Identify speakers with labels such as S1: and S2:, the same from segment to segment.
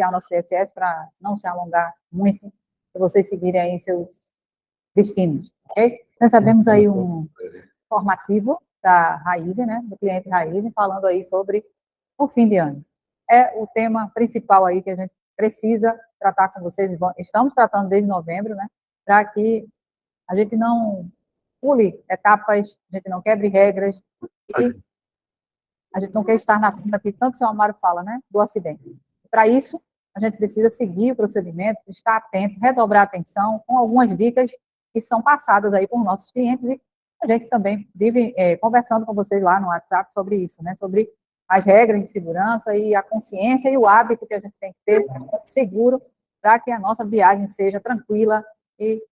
S1: iniciar o nosso DSS para não se alongar muito, para vocês seguirem aí seus destinos, ok? Nós sabemos aí um formativo da Raizen, né, do cliente Raizen, falando aí sobre o fim de ano. É o tema principal aí que a gente precisa tratar com vocês, estamos tratando desde novembro, né, para que a gente não pule etapas, a gente não quebre regras, e a gente não quer estar na fila que tanto o senhor Amaro fala, né, do acidente. Para isso, a gente precisa seguir o procedimento, estar atento, redobrar a atenção com algumas dicas que são passadas aí por nossos clientes e a gente também vive conversando com vocês lá no WhatsApp sobre isso, né, sobre as regras de segurança e a consciência e o hábito que a gente tem que ter seguro para que a nossa viagem seja tranquila e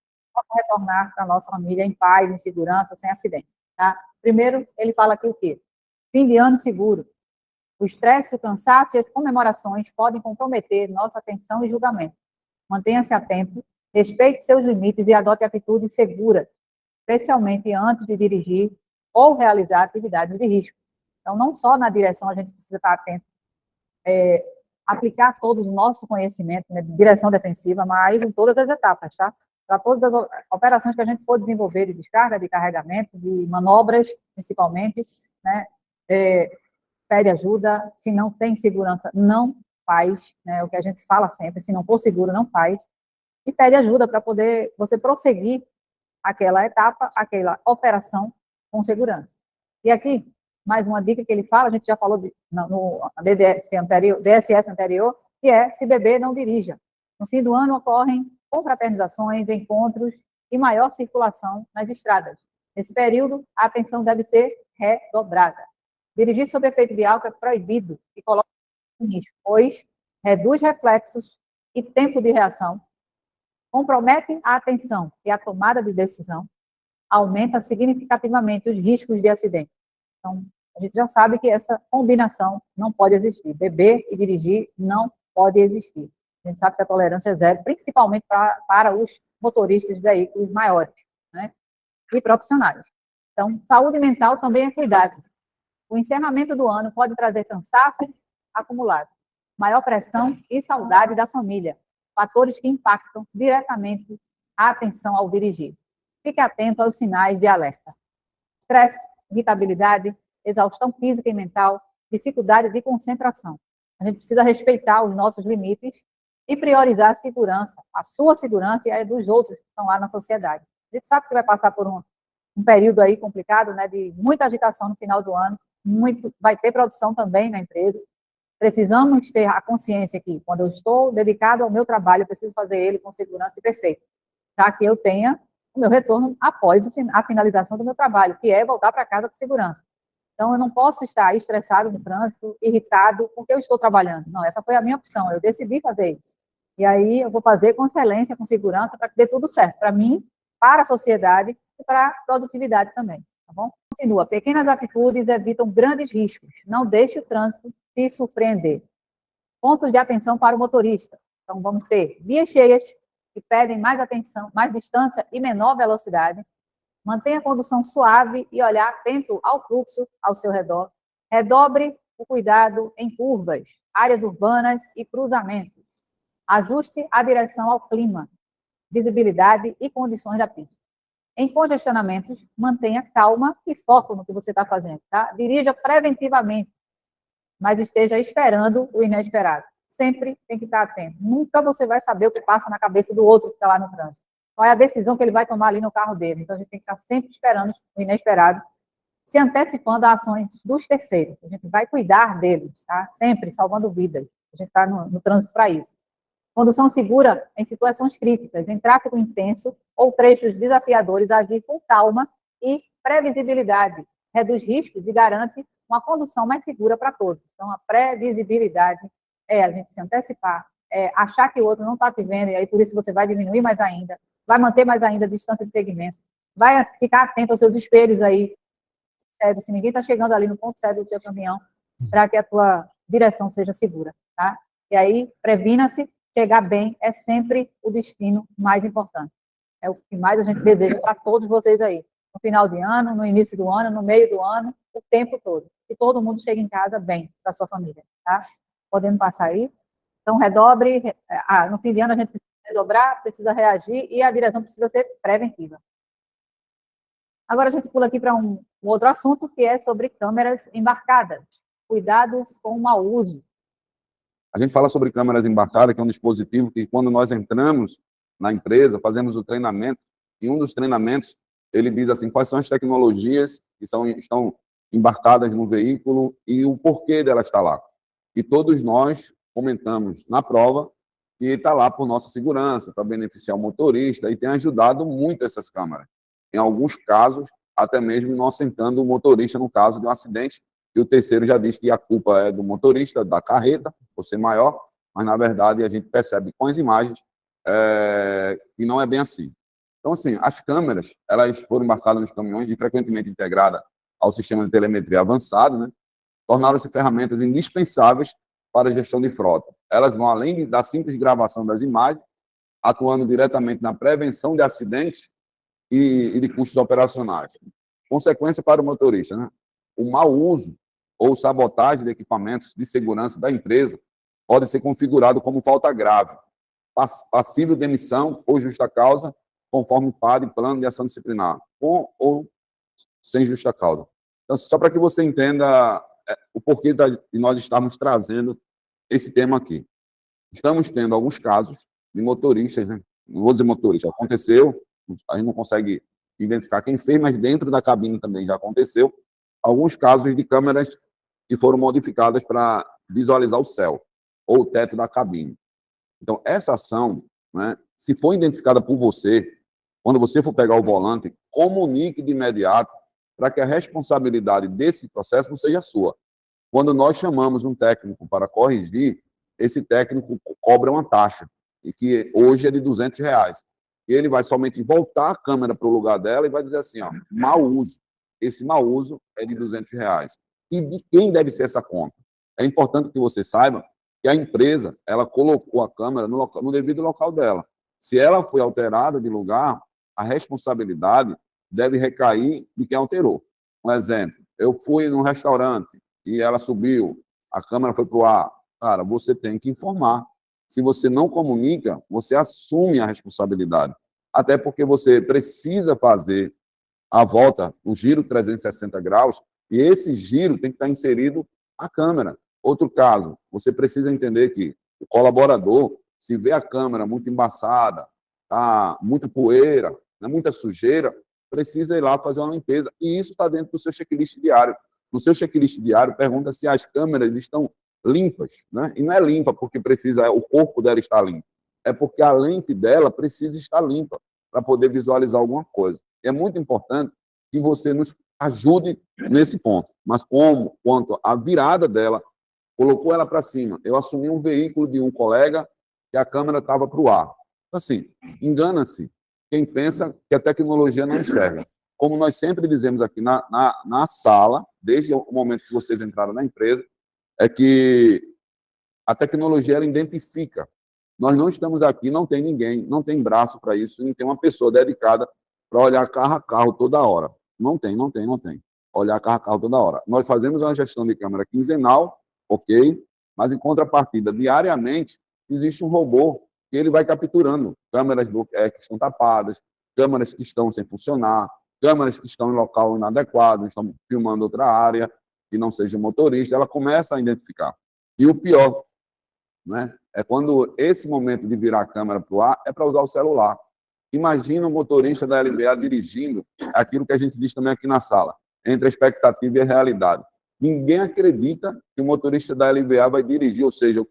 S1: retornar para a nossa família em paz, em segurança, sem acidente, tá? Primeiro, ele fala aqui o quê? Fim de ano seguro. O estresse, o cansaço e as comemorações podem comprometer nossa atenção e julgamento. Mantenha-se atento, respeite seus limites e adote atitudes seguras, especialmente antes de dirigir ou realizar atividades de risco. Então, não só na direção a gente precisa estar atento, aplicar todo o nosso conhecimento, né, de direção defensiva, mas em todas as etapas, tá? Para todas as operações que a gente for desenvolver de descarga, de carregamento, de manobras, principalmente, né, pede ajuda, se não tem segurança, não faz, né, o que a gente fala sempre, se não for seguro, não faz, e pede ajuda para poder você prosseguir aquela etapa, aquela operação com segurança. E aqui, mais uma dica que ele fala, a gente já falou no DSS anterior, que é, se beber, não dirija. No fim do ano ocorrem confraternizações, encontros e maior circulação nas estradas. Nesse período, a atenção deve ser redobrada. Dirigir sob efeito de álcool é proibido e coloca em risco, pois reduz reflexos e tempo de reação, compromete a atenção e a tomada de decisão, aumenta significativamente os riscos de acidente. Então, a gente já sabe que essa combinação não pode existir. Beber e dirigir não pode existir. A gente sabe que a tolerância é zero, principalmente para os motoristas de veículos maiores, né, e profissionais. Então, saúde mental também é cuidado. O encerramento do ano pode trazer cansaço acumulado, maior pressão e saudade da família, fatores que impactam diretamente a atenção ao dirigir. Fique atento aos sinais de alerta. Estresse, irritabilidade, exaustão física e mental, dificuldade de concentração. A gente precisa respeitar os nossos limites e priorizar a segurança, a sua segurança e a dos outros que estão lá na sociedade. A gente sabe que vai passar por um período aí complicado, né, de muita agitação no final do ano, vai ter produção também na empresa. Precisamos ter a consciência que, quando eu estou dedicado ao meu trabalho, eu preciso fazer ele com segurança e perfeito, para que eu tenha o meu retorno após a finalização do meu trabalho, que é voltar para casa com segurança. Então, eu não posso estar estressado no trânsito, irritado, porque eu estou trabalhando. Não, essa foi a minha opção, eu decidi fazer isso. E aí, eu vou fazer com excelência, com segurança, para que dê tudo certo, para mim, para a sociedade e para a produtividade também, tá bom? Continua, pequenas atitudes evitam grandes riscos, não deixe o trânsito se surpreender. Pontos de atenção para o motorista. Então, vamos ter vias cheias, que pedem mais atenção, mais distância e menor velocidade. Mantenha a condução suave e olhar atento ao fluxo ao seu redor. Redobre o cuidado em curvas, áreas urbanas e cruzamentos. Ajuste a direção ao clima, visibilidade e condições da pista. Em congestionamentos, mantenha calma e foco no que você está fazendo, tá? Dirija preventivamente, mas esteja esperando o inesperado. Sempre tem que estar atento. Nunca você vai saber o que passa na cabeça do outro que está lá no trânsito. Qual é a decisão que ele vai tomar ali no carro dele. Então, a gente tem que estar sempre esperando o inesperado, se antecipando a ações dos terceiros. A gente vai cuidar deles, tá? Sempre salvando vidas. A gente está no trânsito para isso. Condução segura em situações críticas, em tráfego intenso ou trechos desafiadores, agir com calma e previsibilidade. Reduz riscos e garante uma condução mais segura para todos. Então, a previsibilidade é a gente se antecipar, é achar que o outro não está te vendo, e aí por isso você vai diminuir mais ainda, vai manter mais ainda a distância de segmento, vai ficar atento aos seus espelhos aí, se ninguém está chegando ali no ponto cego do seu caminhão, para que a tua direção seja segura, tá? E aí, previna-se, chegar bem é sempre o destino mais importante. É o que mais a gente deseja para todos vocês aí. No final de ano, no início do ano, no meio do ano, o tempo todo. Que todo mundo chegue em casa bem, para sua família, tá? Podendo passar aí. Então, redobre, no fim de ano a gente precisa redobrar, precisa reagir e a direção precisa ser preventiva. Agora a gente pula aqui para um outro assunto, que é sobre câmeras embarcadas. Cuidados com o mau uso.
S2: A gente fala sobre câmeras embarcadas, que é um dispositivo que, quando nós entramos na empresa, fazemos o treinamento, e um dos treinamentos, ele diz assim, quais são as tecnologias que estão embarcadas no veículo e o porquê dela estar lá. E todos nós comentamos na prova que está lá por nossa segurança, para beneficiar o motorista, e tem ajudado muito essas câmeras. Em alguns casos, até mesmo inocentando o motorista no caso de um acidente, e o terceiro já diz que a culpa é do motorista, da carreta, por ser maior, mas, na verdade, a gente percebe com as imagens que não é bem assim. Então, assim, as câmeras, elas foram embarcadas nos caminhões e frequentemente integradas ao sistema de telemetria avançado, né? Tornaram-se ferramentas indispensáveis para a gestão de frota. Elas vão além da simples gravação das imagens, atuando diretamente na prevenção de acidentes e de custos operacionais. Consequência para o motorista, né? O mau uso ou sabotagem de equipamentos de segurança da empresa pode ser configurado como falta grave, passível de demissão ou justa causa, conforme PAD e plano de ação disciplinar, com ou sem justa causa. Então, só para que você entenda o porquê de nós estarmos trazendo esse tema aqui. Estamos tendo alguns casos de motoristas, né? Não vou dizer motorista, aconteceu, a gente não consegue identificar quem fez, mas dentro da cabine também já aconteceu, alguns casos de câmeras que foram modificadas para visualizar o céu ou o teto da cabine. Então, essa ação, né, se for identificada por você, quando você for pegar o volante, comunique de imediato para que a responsabilidade desse processo não seja sua. Quando nós chamamos um técnico para corrigir, esse técnico cobra uma taxa, e que hoje é de R$200. E ele vai somente voltar a câmera para o lugar dela e vai dizer assim, ó, mau uso. Esse mau uso é de R$200. E de quem deve ser essa conta? É importante que você saiba que a empresa, ela colocou a câmera no devido local dela. Se ela foi alterada de lugar, a responsabilidade deve recair de quem alterou. Um exemplo, eu fui num restaurante e ela subiu, a câmera foi para o ar. Cara, você tem que informar. Se você não comunica, você assume a responsabilidade. Até porque você precisa fazer a volta, o giro 360 graus, e esse giro tem que estar inserido a câmera. Outro caso, você precisa entender que o colaborador, se vê a câmera muito embaçada, tá, muita poeira, né, muita sujeira, precisa ir lá fazer uma limpeza. E isso está dentro do seu checklist diário. No seu checklist diário, pergunta se as câmeras estão limpas, né? E não é limpa porque precisa, o corpo dela está limpo. É porque a lente dela precisa estar limpa para poder visualizar alguma coisa. E é muito importante que você nos ajude nesse ponto. Mas quanto à virada dela, colocou ela para cima. Eu assumi um veículo de um colega que a câmera estava para o ar. Assim, engana-se quem pensa que a tecnologia não enxerga. Como nós sempre dizemos aqui na sala, desde o momento que vocês entraram na empresa, é que a tecnologia ela identifica. Nós não estamos aqui, não tem ninguém, não tem braço para isso, não tem uma pessoa dedicada para olhar carro a carro toda hora. Não tem. Olhar carro a carro toda hora. Nós fazemos uma gestão de câmera quinzenal, ok, mas em contrapartida, diariamente, existe um robô que ele vai capturando câmeras que estão tapadas, câmeras que estão sem funcionar, câmeras que estão em local inadequado, estão filmando outra área, que não seja motorista, ela começa a identificar. E o pior, né, é quando esse momento de virar a câmera para o ar é para usar o celular. Imagina o motorista da LBA dirigindo aquilo que a gente diz também aqui na sala, entre a expectativa e a realidade. Ninguém acredita que o motorista da LBA vai dirigir, ou seja, o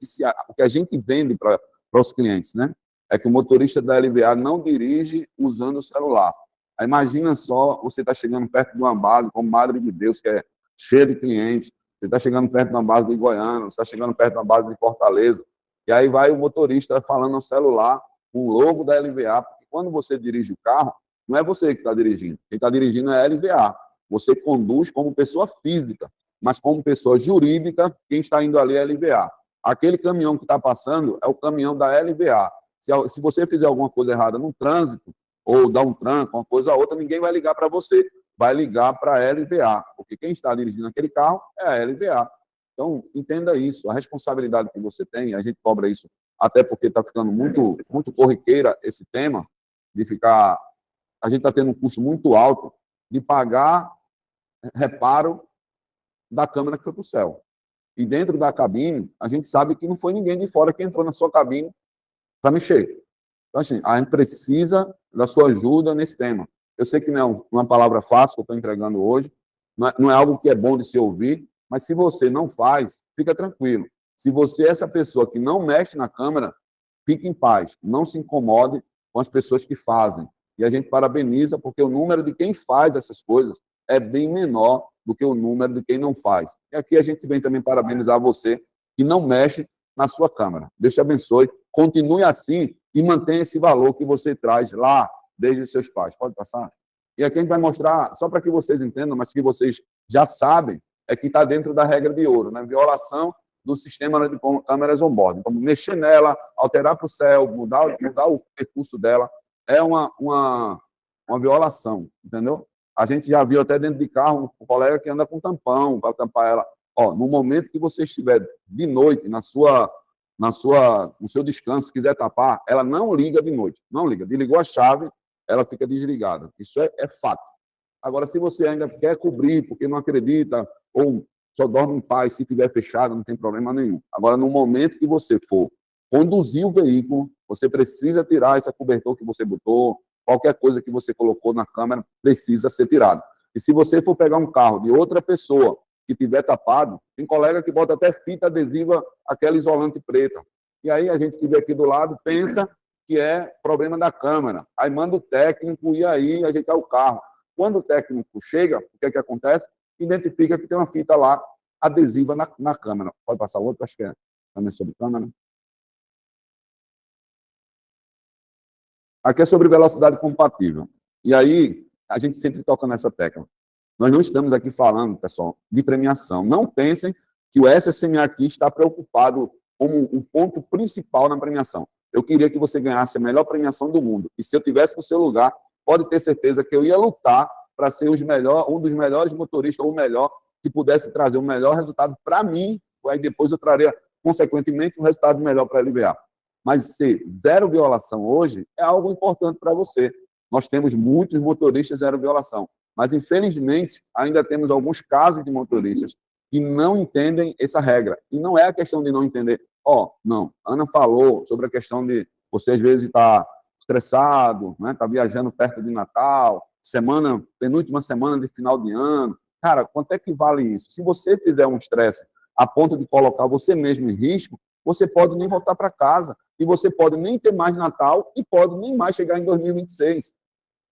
S2: que a gente vende para os clientes, né? É que o motorista da LBA não dirige usando o celular. Aí imagina só, você está chegando perto de uma base, como Madre de Deus, que é cheia de clientes, você está chegando perto de uma base de Goiânia, você está chegando perto de uma base de Fortaleza, e aí vai o motorista falando no celular, com o logo da LVA, porque quando você dirige o carro, não é você que está dirigindo, quem está dirigindo é a LVA. Você conduz como pessoa física, mas como pessoa jurídica, quem está indo ali é a LVA. Aquele caminhão que está passando é o caminhão da LVA. Se você fizer alguma coisa errada no trânsito, ou dar um tranco, uma coisa ou outra, ninguém vai ligar para você. Vai ligar para a LVA, porque quem está dirigindo aquele carro é a LVA. Então, entenda isso, a responsabilidade que você tem, a gente cobra isso, até porque está ficando muito, muito corriqueira esse tema, de ficar... A gente está tendo um custo muito alto de pagar reparo da câmera que foi para o céu. E dentro da cabine, a gente sabe que não foi ninguém de fora que entrou na sua cabine para mexer. Então, assim, a gente precisa da sua ajuda nesse tema. Eu sei que não é uma palavra fácil que eu estou entregando hoje, não é algo que é bom de se ouvir, mas se você não faz, fica tranquilo. Se você é essa pessoa que não mexe na câmera, fique em paz, não se incomode com as pessoas que fazem. E a gente parabeniza, porque o número de quem faz essas coisas é bem menor do que o número de quem não faz. E aqui a gente vem também parabenizar você que não mexe na sua câmera. Deus te abençoe, continue assim e mantenha esse valor que você traz lá desde os seus pais. Pode passar? E aqui a gente vai mostrar, só para que vocês entendam, mas que vocês já sabem, é que está dentro da regra de ouro, né? Violação do sistema de câmeras on-board. Então, mexer nela, alterar para o céu, mudar o percurso dela, é uma violação, entendeu? A gente já viu até dentro de carro um colega que anda com tampão para tampar ela. Ó, no momento que você estiver de noite no seu descanso, quiser tapar, ela não liga de noite, não liga. Desligou a chave, ela fica desligada. Isso é fato. Agora, se você ainda quer cobrir porque não acredita ou só dorme em paz, se tiver fechado, não tem problema nenhum. Agora, no momento que você for conduzir o veículo, você precisa tirar esse cobertor que você botou, qualquer coisa que você colocou na câmera precisa ser tirado. E se você for pegar um carro de outra pessoa que tiver tapado, tem colega que bota até fita adesiva, aquela isolante preta. E aí a gente que vê aqui do lado pensa que é problema da câmera. Aí manda o técnico e aí ajeitar o carro. Quando o técnico chega, o que é que acontece? Identifica que tem uma fita lá adesiva na câmera. Pode passar outro, acho que é também sobre câmera. Aqui é sobre velocidade compatível. E aí, a gente sempre toca nessa tecla. Nós não estamos aqui falando, pessoal, de premiação. Não pensem que o SSMA aqui está preocupado como o ponto principal na premiação. Eu queria que você ganhasse a melhor premiação do mundo. E se eu tivesse no seu lugar, pode ter certeza que eu ia lutar para ser um dos melhores motoristas, ou o melhor, que pudesse trazer o melhor resultado para mim, aí depois eu traria, consequentemente, um resultado melhor para a LVA. Mas ser zero violação hoje é algo importante para você. Nós temos muitos motoristas zero violação, mas, infelizmente, ainda temos alguns casos de motoristas que não entendem essa regra. E não é a questão de não entender. Não, Ana falou sobre a questão de você, às vezes, estar estressado, né? Tá viajando perto de Natal, penúltima semana de final de ano. Cara, quanto é que vale isso? Se você fizer um estresse a ponto de colocar você mesmo em risco, você pode nem voltar para casa, e você pode nem ter mais Natal, e pode nem mais chegar em 2026.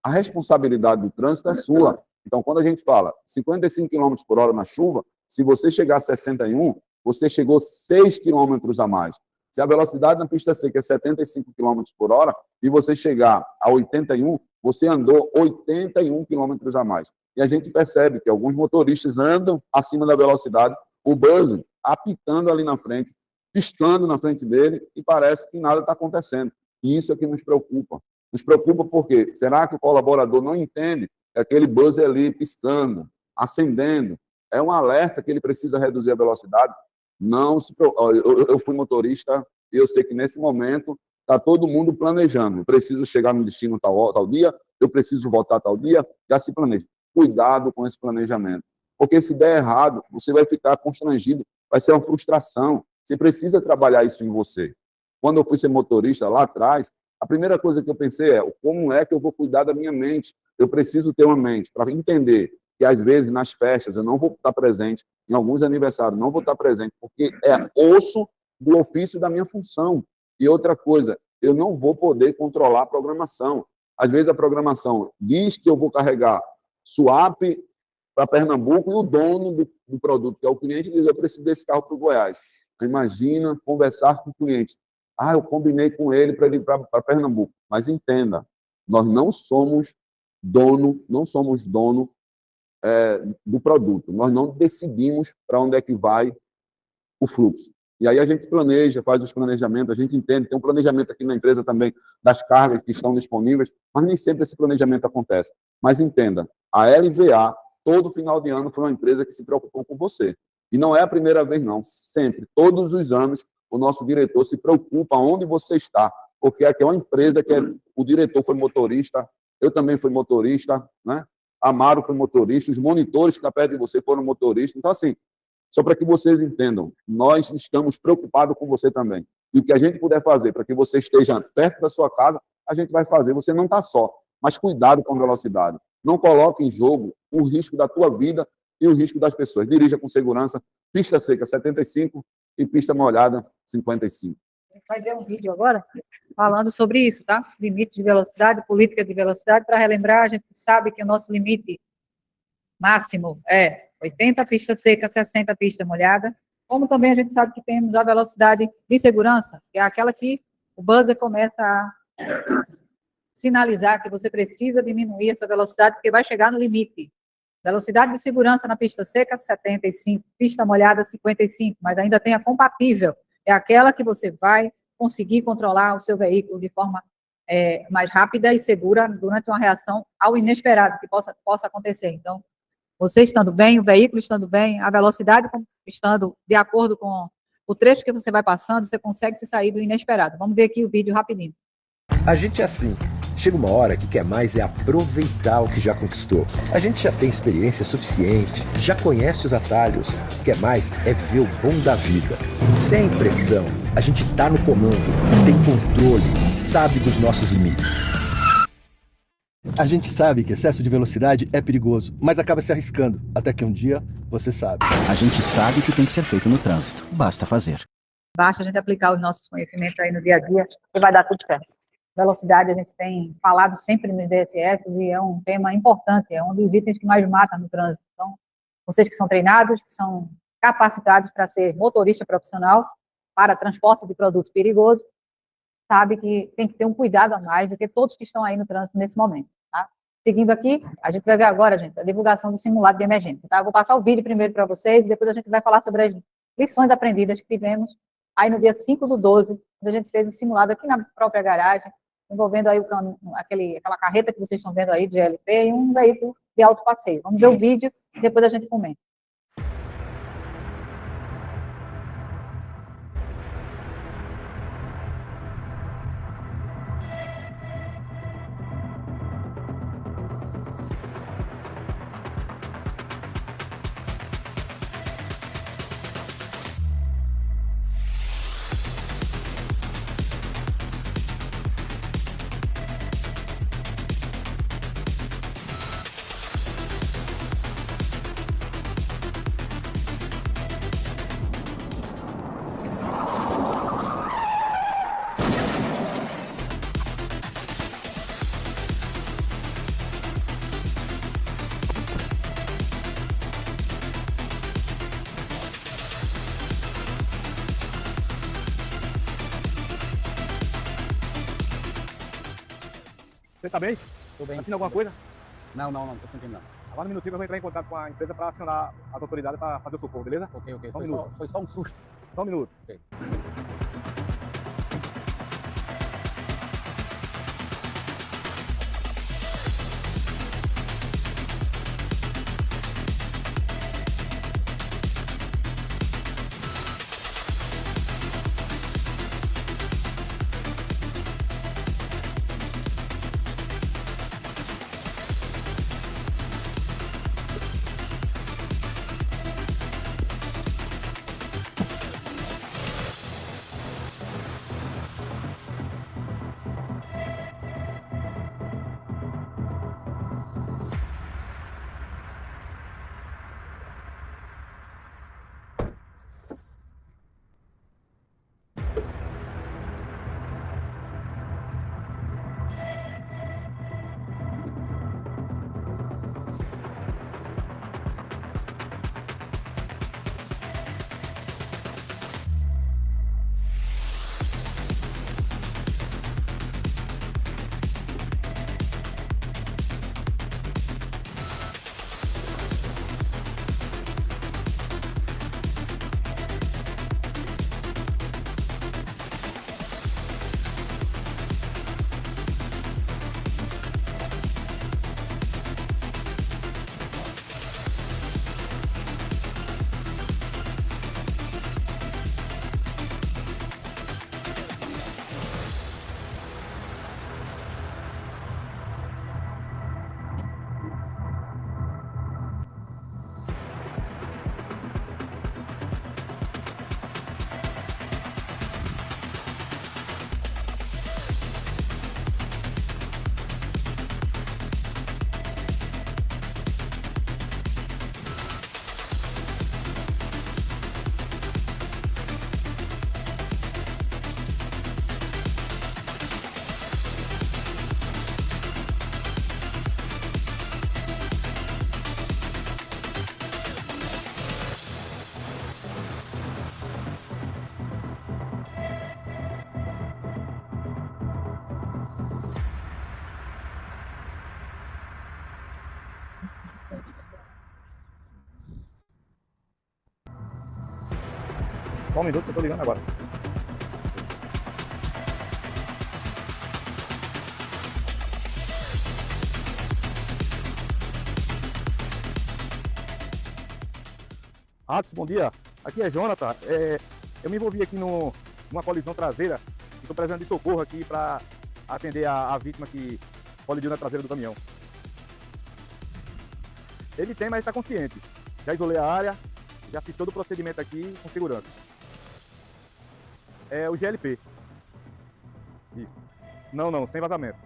S2: A responsabilidade do trânsito é sua. Então, quando a gente fala 55 km por hora na chuva, se você chegar a 61, você chegou 6 km a mais. Se a velocidade na pista seca é 75 km por hora, e você chegar a 81, você andou 81 km a mais. E a gente percebe que alguns motoristas andam acima da velocidade, o buzzer apitando ali na frente, piscando na frente dele, e parece que nada está acontecendo. E isso é que nos preocupa. Nos preocupa porque será que o colaborador não entende que aquele buzzer ali piscando, acendendo, é um alerta que ele precisa reduzir a velocidade? Não se preocupe. Eu fui motorista e eu sei que nesse momento está todo mundo planejando. Eu preciso chegar no destino tal dia, eu preciso voltar tal dia, já se planeja. Cuidado com esse planejamento. Porque se der errado, você vai ficar constrangido, vai ser uma frustração. Você precisa trabalhar isso em você. Quando eu fui ser motorista lá atrás, a primeira coisa que eu pensei é como é que eu vou cuidar da minha mente? Eu preciso ter uma mente para entender que, às vezes, nas festas, eu não vou estar presente, em alguns aniversários, não vou estar presente, porque é osso do ofício da minha função. E outra coisa, eu não vou poder controlar a programação. Às vezes, a programação diz que eu vou carregar swap para Pernambuco, e o dono do produto, que é o cliente, diz: eu preciso desse carro para o Goiás. Imagina conversar com o cliente. Eu combinei com ele para ele ir para Pernambuco. Mas entenda, nós não somos dono do produto. Nós não decidimos para onde é que vai o fluxo. E aí a gente planeja, faz os planejamentos, a gente entende, tem um planejamento aqui na empresa também das cargas que estão disponíveis, mas nem sempre esse planejamento acontece. Mas entenda, a LVA, todo final de ano, foi uma empresa que se preocupou com você. E não é a primeira vez, não. Sempre, todos os anos, o nosso diretor se preocupa onde você está, porque aqui é uma empresa que o diretor foi motorista, eu também fui motorista, né? Amaro foi motorista, os monitores que estão perto de você foram motoristas. Então, assim, só para que vocês entendam, nós estamos preocupados com você também. E o que a gente puder fazer para que você esteja perto da sua casa, a gente vai fazer. Você não está só, mas cuidado com a velocidade. Não coloque em jogo o risco da tua vida e o risco das pessoas. Dirija com segurança, pista seca 75 e pista molhada 55.
S1: A gente vai ver um vídeo agora falando sobre isso, tá? Limite de velocidade, política de velocidade. Para relembrar, a gente sabe que o nosso limite máximo é 80 pista seca, 60 pista molhada. Como também a gente sabe que temos a velocidade de segurança, que é aquela que o buzzer começa a sinalizar que você precisa diminuir a sua velocidade, porque vai chegar no limite. Velocidade de segurança na pista seca, 75, pista molhada, 55, mas ainda tem a compatível, é aquela que você vai conseguir controlar o seu veículo de forma mais rápida e segura durante uma reação ao inesperado que possa acontecer. Então, você estando bem, o veículo estando bem, a velocidade estando de acordo com o trecho que você vai passando, você consegue se sair do inesperado. Vamos ver aqui o vídeo rapidinho.
S3: A gente é assim. Chega uma hora que quer mais é aproveitar o que já conquistou. A gente já tem experiência suficiente, já conhece os atalhos. Quer mais é ver o bom da vida. Sem pressão, a gente tá no comando, tem controle, sabe dos nossos limites. A gente sabe que excesso de velocidade é perigoso, mas acaba se arriscando, até que um dia você sabe.
S4: A gente sabe o que tem que ser feito no trânsito, basta fazer.
S1: Basta a gente aplicar os nossos conhecimentos aí no dia a dia e vai dar tudo certo. Velocidade, a gente tem falado sempre nos DSS e é um tema importante, é um dos itens que mais mata no trânsito. Então, vocês que são treinados, que são capacitados para ser motorista profissional, para transporte de produto perigoso, sabe que tem que ter um cuidado a mais do que todos que estão aí no trânsito nesse momento. Tá? Seguindo aqui, a gente vai ver agora, gente, a divulgação do simulado de emergência. Tá? Eu vou passar o vídeo primeiro para vocês, e depois a gente vai falar sobre as lições aprendidas que tivemos aí no dia 5/12, quando a gente fez o simulado aqui na própria garagem, envolvendo aí aquela carreta que vocês estão vendo aí de GLP e um veículo de alto passeio. Vamos ver o vídeo e depois a gente comenta.
S5: Você tá bem?
S6: Tô bem.
S5: Tá sentindo alguma coisa?
S6: Não, tô sentindo não.
S5: Agora um minutinho eu vou entrar em contato com a empresa para acionar as autoridades para fazer o socorro, beleza?
S6: Ok.
S5: Só um minuto.
S6: Foi só um susto.
S5: Só um minuto.
S6: Ok.
S5: Só um minuto que eu tô ligando agora. Adson, bom dia. Aqui é Jonathan. Eu me envolvi aqui numa colisão traseira e estou precisando de socorro aqui para atender a vítima que colidiu na traseira do caminhão. Ele tem, mas está consciente. Já isolei a área, já fiz todo o procedimento aqui com segurança. É o GLP. Isso. Não, sem vazamento.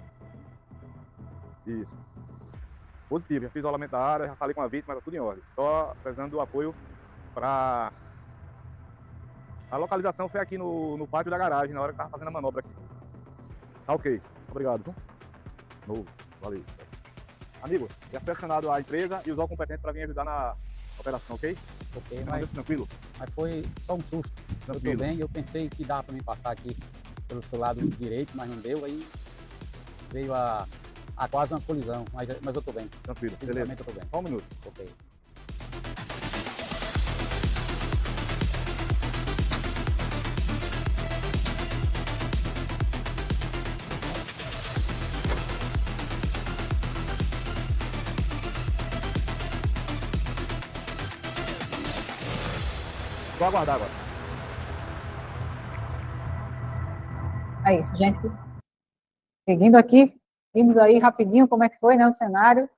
S5: Isso. Positivo, já fiz isolamento da área, já falei com a vítima, tá tudo em ordem. Só precisando do apoio para... A localização foi aqui no pátio da garagem, na hora que tava fazendo a manobra aqui. Tá ok. Obrigado. Viu? Novo. Valeu. Amigo, já foi acionado a empresa e usou o competente para vir ajudar na operação, ok?
S6: Ok,
S5: Mas tranquilo?
S6: mas foi só um susto. Eu tô
S5: Tranquilo.
S6: bem, eu pensei que dava para mim passar aqui pelo seu lado direito, mas não deu, aí veio a quase uma colisão, mas eu tô bem.
S5: Tranquilo, beleza.
S6: Fisicamente eu tô bem.
S5: Só um minuto.
S6: Ok.
S5: Vou aguardar agora.
S1: É isso, gente. Seguindo aqui, vimos aí rapidinho como é que foi, né, o cenário.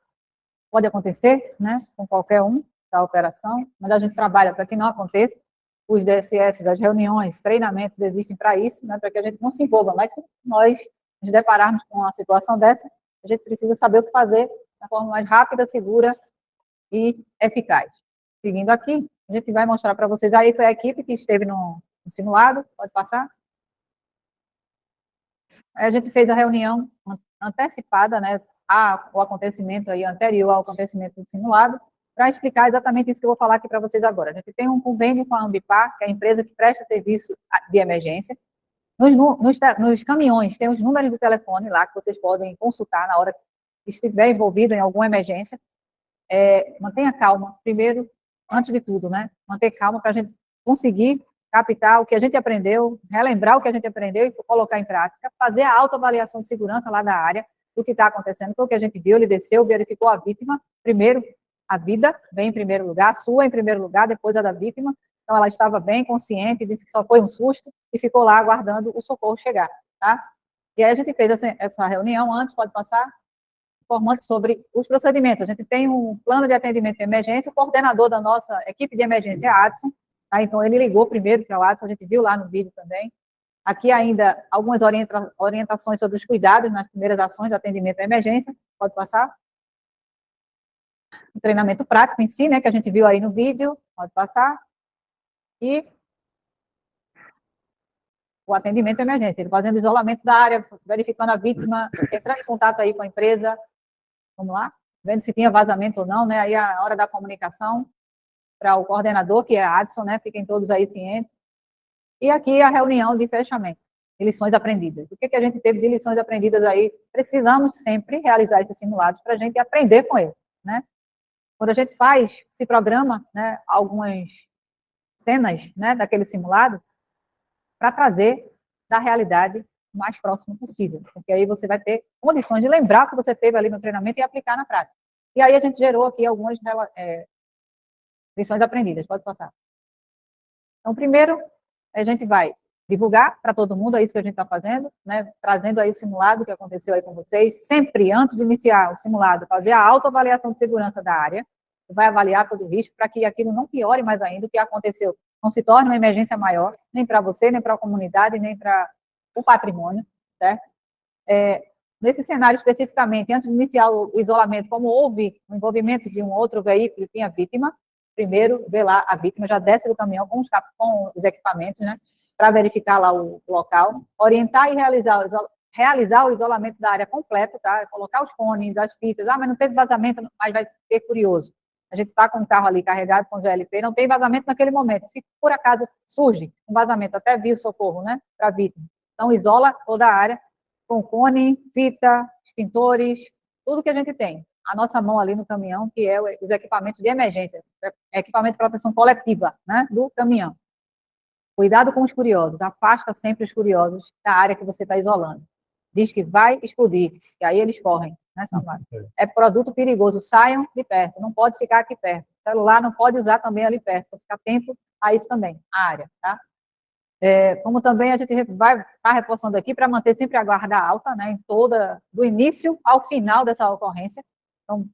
S1: Pode acontecer, né, com qualquer um da operação, mas a gente trabalha para que não aconteça. Os DSS, as reuniões, treinamentos existem para isso, né, para que a gente não se envolva. Mas se nós nos depararmos com uma situação dessa, a gente precisa saber o que fazer da forma mais rápida, segura e eficaz. Seguindo aqui, a gente vai mostrar para vocês, aí foi a equipe que esteve no simulado, pode passar. Aí a gente fez a reunião antecipada, né, o acontecimento aí anterior ao acontecimento do simulado, para explicar exatamente isso que eu vou falar aqui para vocês agora. A gente tem um convênio com a Ambipar, que é a empresa que presta serviço de emergência. Nos caminhões tem os números de telefone lá que vocês podem consultar na hora que estiver envolvido em alguma emergência. Mantenha calma, primeiro, antes de tudo, né? Manter calma para a gente conseguir captar o que a gente aprendeu, relembrar o que a gente aprendeu e colocar em prática, fazer a autoavaliação de segurança lá da área do que está acontecendo, foi o que a gente viu, ele desceu, verificou a vítima, primeiro, a vida vem em primeiro lugar, a sua em primeiro lugar, depois a da vítima, então ela estava bem consciente, disse que só foi um susto e ficou lá aguardando o socorro chegar, tá? E aí a gente fez essa reunião antes, pode passar, informando sobre os procedimentos. A gente tem um plano de atendimento de emergência, o coordenador da nossa equipe de emergência é Adson, tá? Então ele ligou primeiro para o Adson, a gente viu lá no vídeo também. Aqui ainda algumas orientações sobre os cuidados nas primeiras ações de atendimento à emergência, pode passar. O treinamento prático em si, né, que a gente viu aí no vídeo, pode passar. E o atendimento à emergência, ele fazendo isolamento da área, verificando a vítima, entrando em contato aí com a empresa, vamos lá, vendo se tinha vazamento ou não, né, aí a hora da comunicação para o coordenador, que é a Adson, né, fiquem todos aí cientes. E aqui a reunião de fechamento, de lições aprendidas. O que a gente teve de lições aprendidas aí? Precisamos sempre realizar esses simulados para a gente aprender com eles, né? Quando a gente se programa, né, algumas cenas, né, daquele simulado, para trazer da realidade o mais próximo possível, porque aí você vai ter condições de lembrar o que você teve ali no treinamento e aplicar na prática. E aí a gente gerou aqui algumas lições aprendidas, pode passar. Então, primeiro, a gente vai divulgar para todo mundo, é isso que a gente está fazendo, né? Trazendo aí o simulado que aconteceu aí com vocês. Sempre, antes de iniciar o simulado, fazer a autoavaliação de segurança da área, vai avaliar todo o risco para que aquilo não piore mais ainda, o que aconteceu não se torne uma emergência maior, nem para você, nem para a comunidade, nem para o patrimônio, certo? Nesse cenário especificamente, antes de iniciar o isolamento, como houve o envolvimento de um outro veículo que tinha vítima, primeiro vê lá a vítima, já desce do caminhão com os equipamentos, né, para verificar lá o local, orientar e realizar o isolamento da área completo, tá? Colocar os fones, as fitas, mas não teve vazamento, mas vai ter curioso. A gente está com o carro ali carregado com GLP, não tem vazamento naquele momento. Se por acaso surge um vazamento, até vir o socorro, né, para a vítima. Então, isola toda a área com cone, fita, extintores, tudo que a gente tem. A nossa mão ali no caminhão, que é os equipamentos de emergência, equipamento de proteção coletiva, né, do caminhão. Cuidado com os curiosos, afasta sempre os curiosos da área que você está isolando. Diz que vai explodir, e aí eles correm, né, Samara? É produto perigoso, saiam de perto, não pode ficar aqui perto. O celular não pode usar também ali perto, então fica atento a isso também, a área, tá? Como também a gente vai estar reforçando aqui para manter sempre a guarda alta, né, do início ao final dessa ocorrência. Então,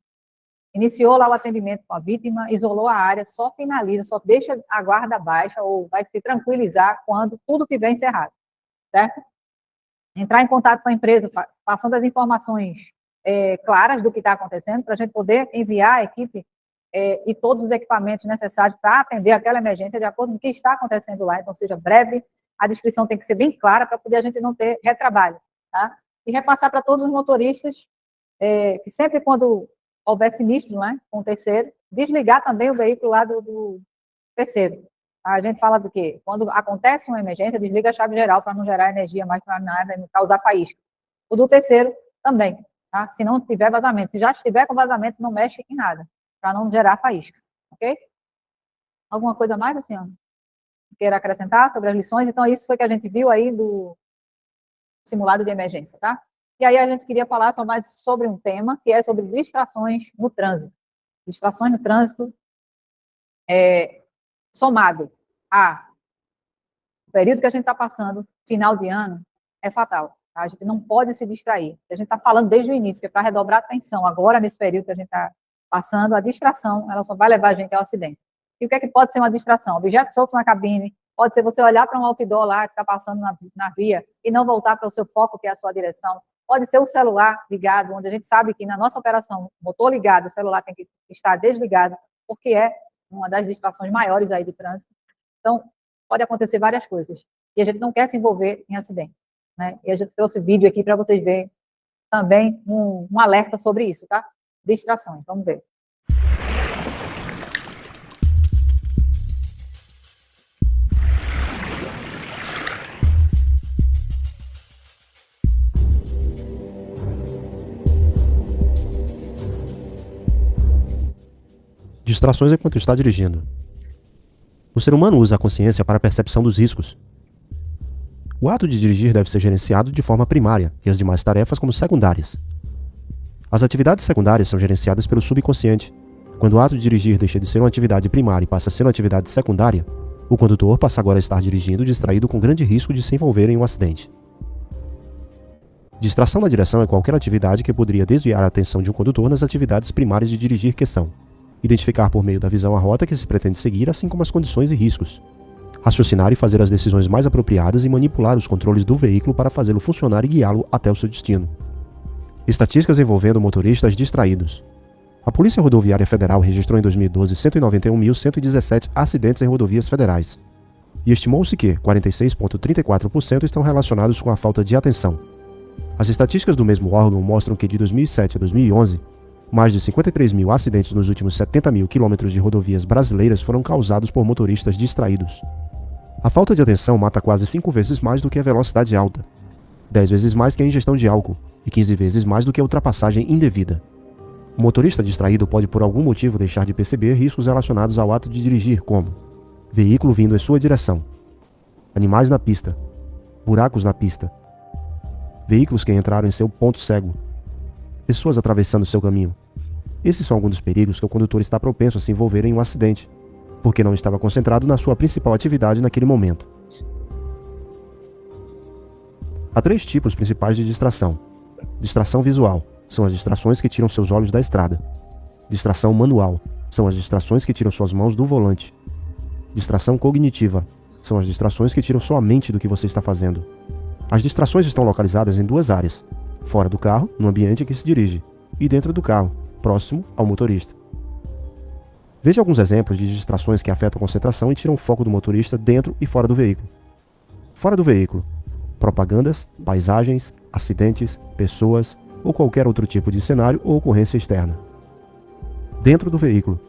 S1: iniciou lá o atendimento com a vítima, isolou a área, só finaliza, só deixa a guarda baixa ou vai se tranquilizar quando tudo tiver encerrado, certo? Entrar em contato com a empresa, passando as informações claras do que está acontecendo, para a gente poder enviar a equipe e todos os equipamentos necessários para atender aquela emergência de acordo com o que está acontecendo lá. Então, seja breve, a descrição tem que ser bem clara para poder a gente não ter retrabalho, tá? E repassar para todos os motoristas que sempre quando houver sinistro, né, com o terceiro, desligar também o veículo lá do terceiro. A gente fala do quê? Quando acontece uma emergência, desliga a chave geral para não gerar energia mais para nada, não causar faísca. O do terceiro também, tá? Se não tiver vazamento. Se já estiver com vazamento, não mexe em nada, para não gerar faísca, ok? Alguma coisa mais, Luciano? Queira acrescentar sobre as lições? Então, isso foi que a gente viu aí do simulado de emergência, tá? E aí a gente queria falar só mais sobre um tema, que é sobre distrações no trânsito. Distrações no trânsito somado o período que a gente está passando, final de ano, é fatal. Tá? A gente não pode se distrair. A gente está falando desde o início, que é para redobrar a atenção. Agora, nesse período que a gente está passando, a distração, ela só vai levar a gente ao acidente. E o que é que pode ser uma distração? Objeto solto na cabine, pode ser você olhar para um outdoor lá que está passando na via e não voltar para o seu foco, que é a sua direção. Pode ser o celular ligado, onde a gente sabe que na nossa operação, motor ligado, o celular tem que estar desligado, porque é uma das distrações maiores aí do trânsito. Então, pode acontecer várias coisas. E a gente não quer se envolver em acidente, né? E a gente trouxe vídeo aqui para vocês verem também um alerta sobre isso, tá? Distrações, vamos ver.
S7: Distrações enquanto está dirigindo. O ser humano usa a consciência para a percepção dos riscos. O ato de dirigir deve ser gerenciado de forma primária e as demais tarefas como secundárias. As atividades secundárias são gerenciadas pelo subconsciente. Quando o ato de dirigir deixa de ser uma atividade primária e passa a ser uma atividade secundária, o condutor passa agora a estar dirigindo distraído com grande risco de se envolver em um acidente. Distração na direção é qualquer atividade que poderia desviar a atenção de um condutor nas atividades primárias de dirigir, que são identificar por meio da visão a rota que se pretende seguir, assim como as condições e riscos, raciocinar e fazer as decisões mais apropriadas e manipular os controles do veículo para fazê-lo funcionar e guiá-lo até o seu destino. Estatísticas envolvendo motoristas distraídos. A Polícia Rodoviária Federal registrou em 2012 191.117 acidentes em rodovias federais, e estimou-se que 46,34% estão relacionados com a falta de atenção. As estatísticas do mesmo órgão mostram que de 2007 a 2011, mais de 53 mil acidentes nos últimos 70 mil quilômetros de rodovias brasileiras foram causados por motoristas distraídos. A falta de atenção mata quase 5 vezes mais do que a velocidade alta, 10 vezes mais que a ingestão de álcool e 15 vezes mais do que a ultrapassagem indevida. O motorista distraído pode por algum motivo deixar de perceber riscos relacionados ao ato de dirigir, como veículo vindo em sua direção, animais na pista, buracos na pista, veículos que entraram em seu ponto cego, pessoas atravessando seu caminho. Esses são alguns dos perigos que o condutor está propenso a se envolver em um acidente, porque não estava concentrado na sua principal atividade naquele momento. Há 3 tipos principais de distração. Distração visual são as distrações que tiram seus olhos da estrada. Distração manual são as distrações que tiram suas mãos do volante. Distração cognitiva são as distrações que tiram sua mente do que você está fazendo. As distrações estão localizadas em 2 áreas: fora do carro, no ambiente em que se dirige, e dentro do carro, próximo ao motorista. Veja alguns exemplos de distrações que afetam a concentração e tiram o foco do motorista dentro e fora do veículo. Fora do veículo: propagandas, paisagens, acidentes, pessoas ou qualquer outro tipo de cenário ou ocorrência externa. Dentro do veículo: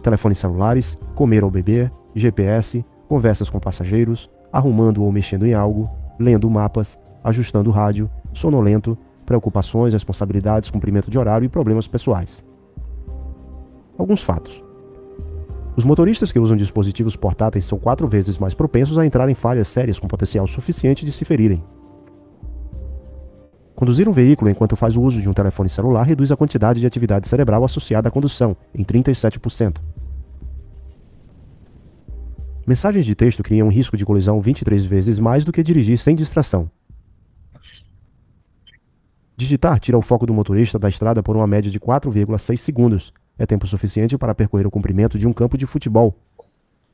S7: telefones celulares, comer ou beber, GPS, conversas com passageiros, arrumando ou mexendo em algo, lendo mapas, ajustando o rádio, sonolento, preocupações, responsabilidades, cumprimento de horário e problemas pessoais. Alguns fatos. Os motoristas que usam dispositivos portáteis são 4 vezes mais propensos a entrar em falhas sérias com potencial suficiente de se ferirem. Conduzir um veículo enquanto faz o uso de um telefone celular reduz a quantidade de atividade cerebral associada à condução, em 37%. Mensagens de texto criam um risco de colisão 23 vezes mais do que dirigir sem distração. Digitar tira o foco do motorista da estrada por uma média de 4,6 segundos. É tempo suficiente para percorrer o comprimento de um campo de futebol,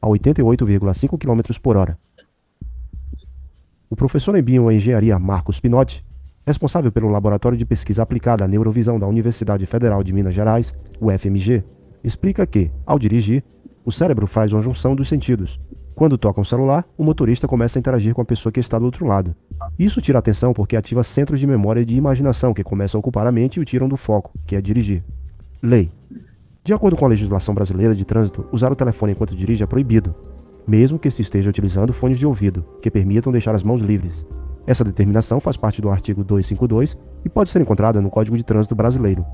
S7: a 88,5 km por hora. O professor em bioengenharia Marcos Pinotti, responsável pelo Laboratório de Pesquisa Aplicada à Neurovisão da Universidade Federal de Minas Gerais, UFMG, explica que, ao dirigir, o cérebro faz uma junção dos sentidos. Quando toca um celular, o motorista começa a interagir com a pessoa que está do outro lado. Isso tira a atenção porque ativa centros de memória e de imaginação que começam a ocupar a mente e o tiram do foco, que é dirigir. Lei. De acordo com a legislação brasileira de trânsito, usar o telefone enquanto dirige é proibido, mesmo que se esteja utilizando fones de ouvido, que permitam deixar as mãos livres. Essa determinação faz parte do artigo 252 e pode ser encontrada no Código de Trânsito Brasileiro.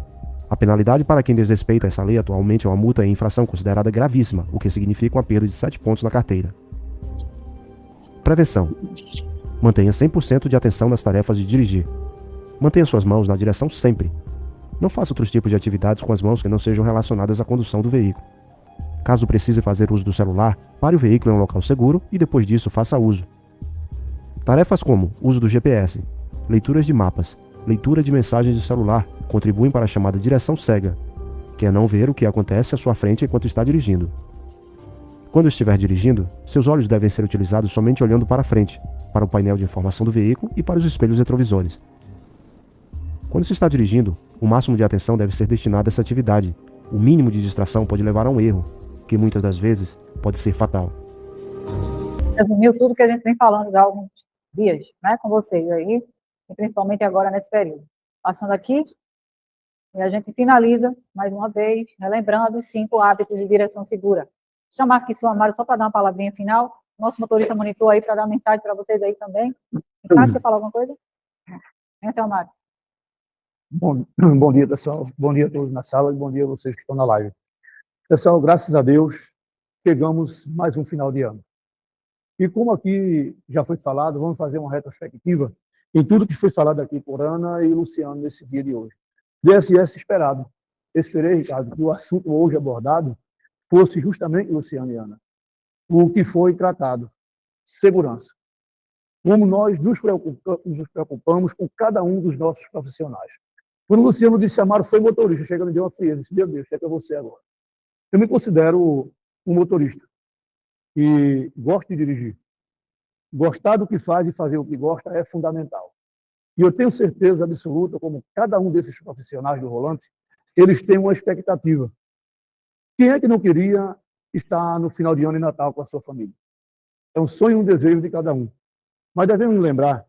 S7: A penalidade para quem desrespeita essa lei atualmente é uma multa em infração considerada gravíssima, o que significa uma perda de 7 pontos na carteira. Prevenção. Mantenha 100% de atenção nas tarefas de dirigir. Mantenha suas mãos na direção sempre. Não faça outros tipos de atividades com as mãos que não sejam relacionadas à condução do veículo. Caso precise fazer uso do celular, pare o veículo em um local seguro e depois disso faça uso. Tarefas como uso do GPS, leituras de mapas, leitura de mensagens de celular contribuem para a chamada direção cega, que é não ver o que acontece à sua frente enquanto está dirigindo. Quando estiver dirigindo, seus olhos devem ser utilizados somente olhando para a frente, para o painel de informação do veículo e para os espelhos retrovisores. Quando se está dirigindo, o máximo de atenção deve ser destinado a essa atividade. O mínimo de distração pode levar a um erro, que muitas das vezes pode ser fatal.
S1: Resumiu tudo que a gente vem falando já há alguns dias, né, com vocês aí, e principalmente agora nesse período. Passando aqui, e a gente finaliza, mais uma vez, relembrando os 5 hábitos de direção segura. Vou chamar aqui seu Amário só para dar uma palavrinha final. Nosso motorista monitor aí para dar mensagem para vocês aí também. Ricardo, quer falar alguma coisa? Vem, seu Amário.
S8: Bom dia, pessoal. Bom dia a todos na sala e bom dia a vocês que estão na live. Pessoal, graças a Deus, chegamos mais um final de ano. E como aqui já foi falado, vamos fazer uma retrospectiva em tudo que foi falado aqui por Ana e Luciano nesse dia de hoje. DSS esperado. Eu esperei, Ricardo, que o assunto hoje abordado fosse justamente, Luciano e Ana, o que foi tratado, segurança. Como nós nos preocupamos com cada um dos nossos profissionais. Quando o Luciano disse, Amaro foi motorista, chegando de uma frieza, disse, meu Deus, o que é que eu vou ser agora? Eu me considero um motorista e gosto de dirigir. Gostar do que faz e fazer o que gosta é fundamental. E eu tenho certeza absoluta, como cada um desses profissionais do volante, eles têm uma expectativa. Quem é que não queria estar no final de ano e Natal com a sua família? É um sonho e um desejo de cada um. Mas devemos lembrar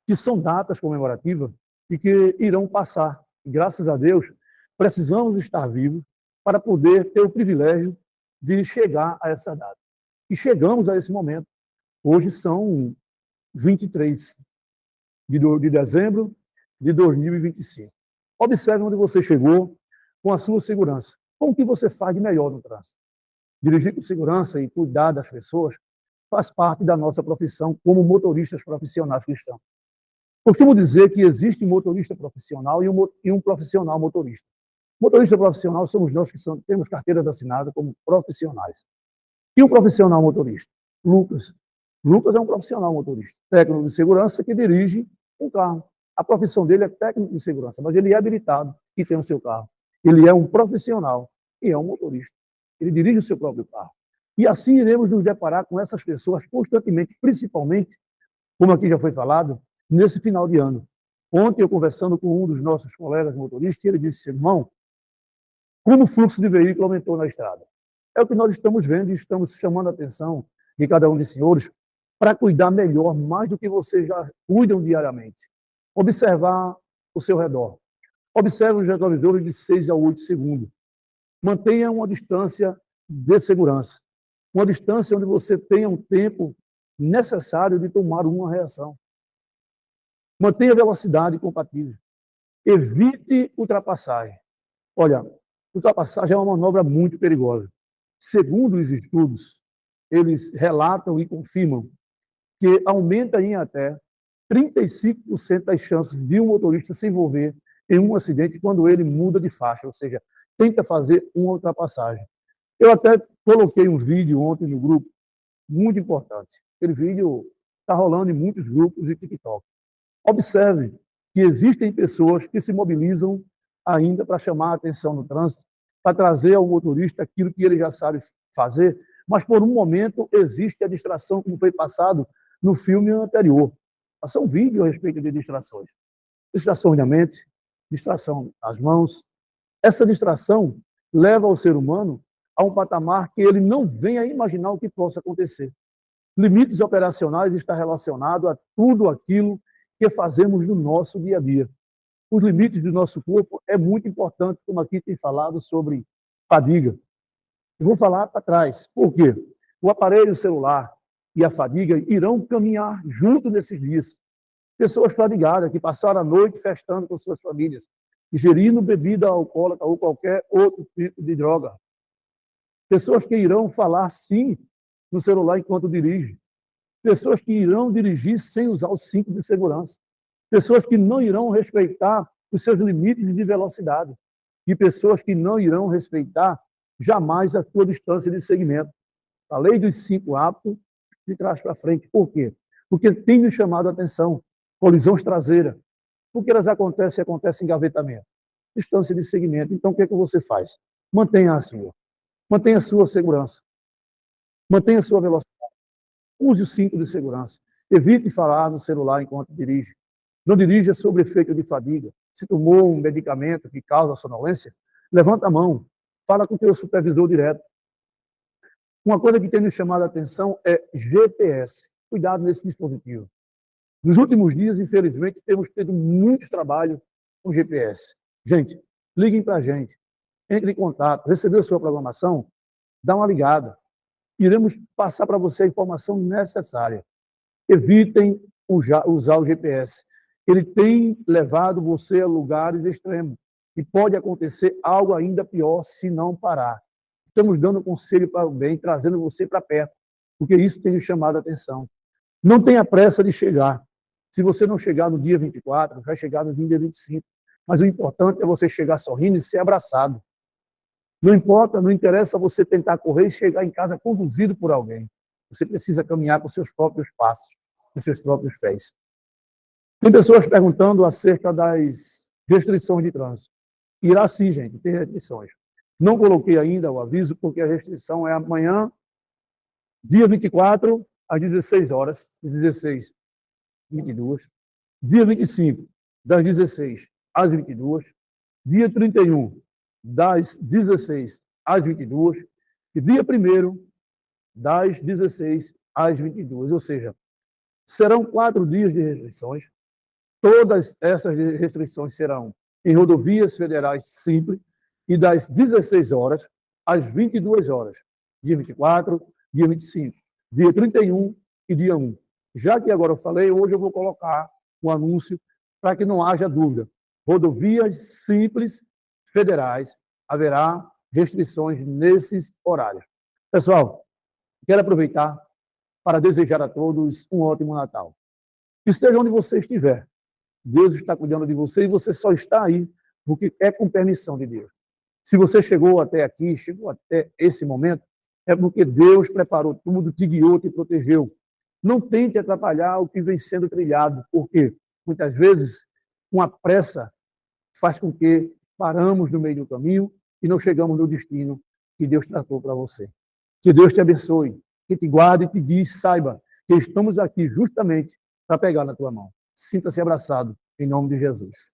S8: que são datas comemorativas e que irão passar. E, graças a Deus, precisamos estar vivos para poder ter o privilégio de chegar a essa data. E chegamos a esse momento. Hoje são 23 de dezembro de 2025. Observe onde você chegou com a sua segurança. Com o que você faz de melhor no trânsito. Dirigir com segurança e cuidar das pessoas faz parte da nossa profissão como motoristas profissionais cristãos. Costumo dizer que existe um motorista profissional e um profissional motorista. Motorista profissional somos nós que temos carteiras assinadas como profissionais. E o profissional motorista? Lucas. Lucas é um profissional motorista, técnico de segurança que dirige um carro. A profissão dele é técnico de segurança, mas ele é habilitado e tem o seu carro. Ele é um profissional e é um motorista. Ele dirige o seu próprio carro. E assim iremos nos deparar com essas pessoas constantemente, principalmente, como aqui já foi falado, nesse final de ano. Ontem, eu conversando com um dos nossos colegas motoristas, ele disse, irmão, como o fluxo de veículo aumentou na estrada. É o que nós estamos vendo e estamos chamando a atenção de cada um dos senhores para cuidar melhor, mais do que vocês já cuidam diariamente. Observar o seu redor. Observe os retrovisores de 6 a 8 segundos. Mantenha uma distância de segurança. Uma distância onde você tenha um tempo necessário de tomar uma reação. Mantenha a velocidade compatível. Evite ultrapassagem. Olha, ultrapassagem é uma manobra muito perigosa. segundo os estudos, eles relatam e confirmam que aumenta em até 35% as chances de um motorista se envolver em um acidente quando ele muda de faixa, ou seja, tenta fazer uma ultrapassagem. Eu até coloquei um vídeo ontem no grupo, muito importante. Aquele vídeo está rolando em muitos grupos de TikTok. Observe que existem pessoas que se mobilizam ainda para chamar a atenção no trânsito, para trazer ao motorista aquilo que ele já sabe fazer, mas por um momento existe a distração, como foi passado no filme anterior. Passou um vídeo a respeito de distrações. Distração da mente, distração das mãos. Essa distração leva o ser humano a um patamar que ele não vem a imaginar o que possa acontecer. Limites operacionais está relacionado a tudo aquilo que fazemos no nosso dia a dia. Os limites do nosso corpo é muito importante, como aqui tem falado sobre fadiga. Eu vou falar para trás. Por quê? O aparelho celular e a fadiga irão caminhar junto nesses dias. Pessoas fadigadas que passaram a noite festando com suas famílias, ingerindo bebida alcoólica ou qualquer outro tipo de droga. Pessoas que irão falar sim no celular enquanto dirige. Pessoas que irão dirigir sem usar o cinto de segurança. Pessoas que não irão respeitar os seus limites de velocidade. E pessoas que não irão respeitar jamais a sua distância de segmento. A lei dos 5 hábitos de trás para frente. Por quê? Porque tem me chamado a atenção. Colisões traseiras. Por que elas acontecem? Acontece engavetamento. Distância de segmento. Então, o que é que você faz? Mantenha a sua. Mantenha a sua segurança. Mantenha a sua velocidade. Use o cinto de segurança. Evite falar no celular enquanto dirige. Não dirija sob efeito de fadiga. Se tomou um medicamento que causa sonolência, levanta a mão. Fala com o teu supervisor direto. Uma coisa que tem me chamado a atenção é GPS. Cuidado nesse dispositivo. Nos últimos dias, infelizmente, temos tido muitos trabalhos com GPS. Gente, liguem para a gente. Entre em contato. Recebeu sua programação? Dá uma ligada. Iremos passar para você a informação necessária. Evitem usar o GPS. Ele tem levado você a lugares extremos. E pode acontecer algo ainda pior se não parar. Estamos dando conselho para o bem, trazendo você para perto. Porque isso tem me chamado a atenção. Não tenha pressa de chegar. Se você não chegar no dia 24, vai chegar no dia 25. Mas o importante é você chegar sorrindo e ser abraçado. Não importa, não interessa você tentar correr e chegar em casa conduzido por alguém. Você precisa caminhar com seus próprios passos, com seus próprios pés. Tem pessoas perguntando acerca das restrições de trânsito. Irá sim, gente, tem restrições. Não coloquei ainda o aviso, porque a restrição é amanhã, dia 24, às 16 horas, de 16 às 22. Dia 25, das 16 às 22. Dia 31, das 16 às 22. E dia 1º, das 16 às 22. Ou seja, serão 4 dias de restrições. Todas essas restrições serão em rodovias federais simples e das 16 horas às 22 horas. Dia 24, dia 25, dia 31 e dia 1. Já que agora eu falei, hoje eu vou colocar um anúncio para que não haja dúvida. Rodovias simples federais, haverá restrições nesses horários. Pessoal, quero aproveitar para desejar a todos um ótimo Natal. Esteja onde você estiver. Deus está cuidando de você e você só está aí porque é com permissão de Deus. Se você chegou até aqui, chegou até esse momento, é porque Deus preparou tudo, te guiou, te protegeu. Não tente atrapalhar o que vem sendo trilhado, porque muitas vezes uma pressa faz com que paramos no meio do caminho e não chegamos no destino que Deus tratou para você. Que Deus te abençoe, que te guarde e te guie, saiba que estamos aqui justamente para pegar na tua mão. Sinta-se abraçado, em nome de Jesus.